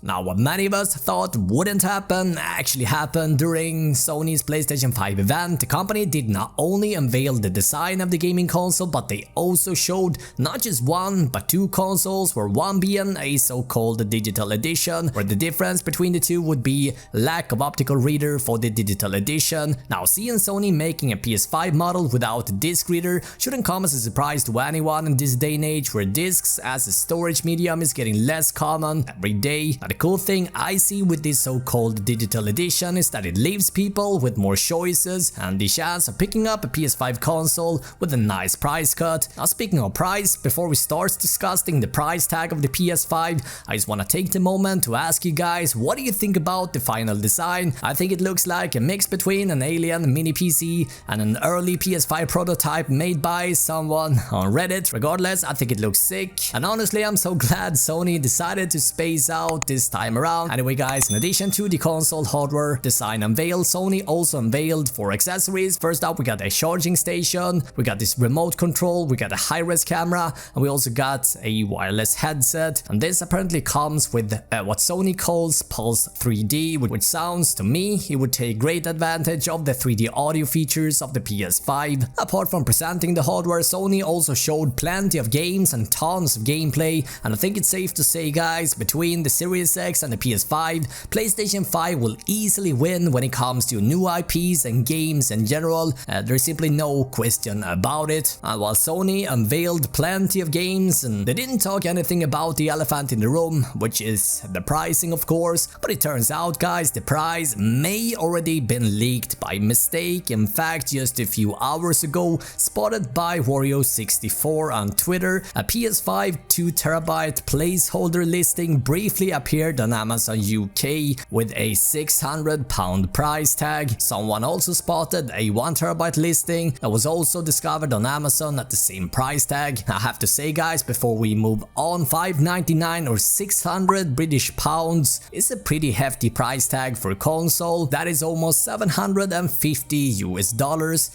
Now, what many of us thought wouldn't happen actually happened during Sony's PlayStation 5 event. The company did not only unveil the design of the gaming console, but they also showed not just one but two consoles, where one being a so-called digital edition, where the difference between the two would be lack of optical reader for the digital edition. Now, seeing Sony making a PS5 model without a disc reader shouldn't come as a surprise to anyone in this day and age, where discs as a storage medium is getting less common every day. Now, the cool thing I see with this so-called digital edition is that it leaves people with more choices and the chance of picking up a PS5 console with a nice price cut. Now, speaking of price, before we start discussing the price tag of the PS5, I just want to take the moment to ask you guys, what do you think about the final design? I think it looks like a mix between an alien mini PC and an early PS5 prototype made by someone on Reddit. Regardless, I think it looks sick, and honestly I'm so glad Sony decided to space out this time around. Anyway guys, in addition to the console hardware design unveil, Sony also unveiled 4 accessories. First up, we got a charging station, we got this remote control, we got a high-res camera, and we also got a wireless headset. And this apparently comes with what Sony calls Pulse 3D, which sounds to me it would take great advantage of the 3D audio features of the PS5. Apart from presenting the hardware, Sony also showed plenty of games and tons of gameplay, and I think it's safe to say guys, between the Series X and the PS5, PlayStation 5 will easily win when it comes to new IPs and games in general. There's simply no question about it. While Sony unveiled plenty of games, and they didn't talk anything about the elephant in the room, which is the pricing of course, but it turns out guys, the price may already been leaked by mistake. In fact, just a few hours ago, spotted by Wario64 on Twitter, a PS5 2TB placeholder listing briefly appeared on Amazon UK with a £600 price tag. Someone also spotted a 1TB listing that was also discovered on Amazon at the same price tag. I have to say guys, before we move on, £599 or 600 British pounds is a pretty hefty price tag for a console. That is almost $750 US.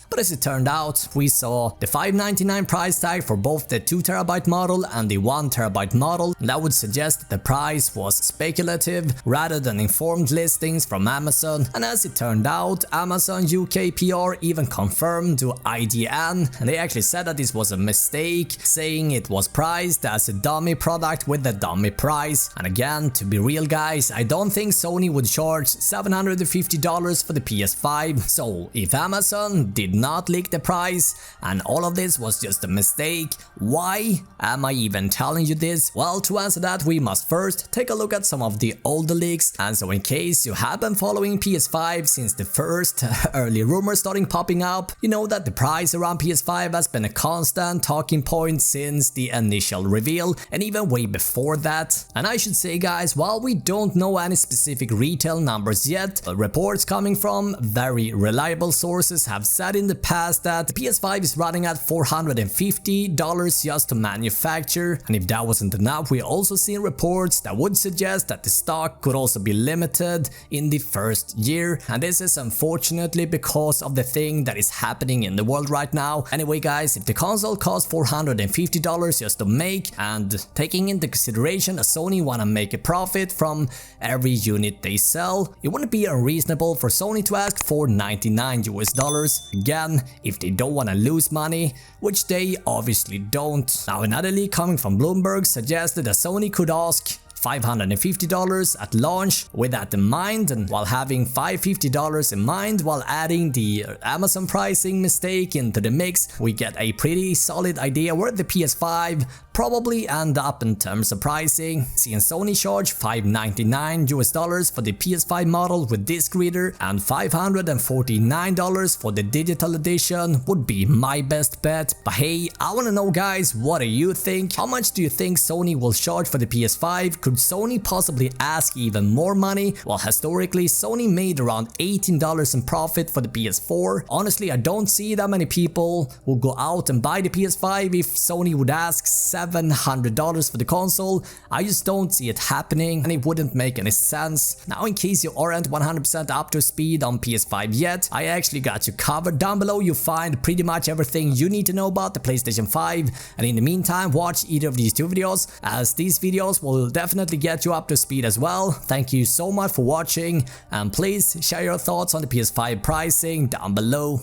But as it turned out, we saw the $599 price tag for both the 2TB model and the 1TB model. That would suggest that the price was speculative rather than informed listings from Amazon. And as it turned out, Amazon UK PR even confirmed to IGN, and they actually said that this was a mistake, saying it was priced as a dummy product with a dummy price. And again, to be real guys, I don't think Sony would charge $750 for the PS5. So if Amazon did not leak the price and all of this was just a mistake, why am I even telling you this? Well, to answer that, we must first take a look at some of the older leaks. And so in case you have been following PS5 since the first early rumors starting popping up, you know that the price around PS5 has been a constant talking point since the initial reveal, and even way before that. And I should say guys, while we don't know any specific retail numbers yet, reports coming from very reliable sources have said in the past that the PS5 is running at $450 just to manufacture. And if that wasn't enough, we also seen reports that would suggest that the stock could also be limited in the first year. And this is unfortunately because of the thing that is happening in the world right now. Anyway guys, if the console costs $450 just to make, and taking into consideration that Sony wanna make a profit from every unit they sell, it wouldn't be unreasonable for Sony to ask $499 US. Again, if they don't wanna lose money, which they obviously don't. Now, another leak coming from Bloomberg suggested that Sony could ask $550 at launch with that in mind, and while having $550 in mind while adding the Amazon pricing mistake into the mix, we get a pretty solid idea where the PS5 probably end up in terms of pricing. Seeing Sony charge $599 US for the PS5 model with disc reader and $549 for the digital edition would be my best bet. But hey, I wanna know guys, what do you think? How much do you think Sony will charge for the PS5? Could Sony possibly ask even more money? Well, historically, Sony made around $18 in profit for the PS4. Honestly, I don't see that many people will go out and buy the PS5 if Sony would ask $7 $700 for the console. I just don't see it happening, and it wouldn't make any sense. Now, in case you aren't 100% up to speed on PS5 yet, I actually got you covered. Down below you'll find pretty much everything you need to know about the PlayStation 5, and in the meantime watch either of these two videos, as these videos will definitely get you up to speed as well. Thank you so much for watching, and please share your thoughts on the PS5 pricing down below.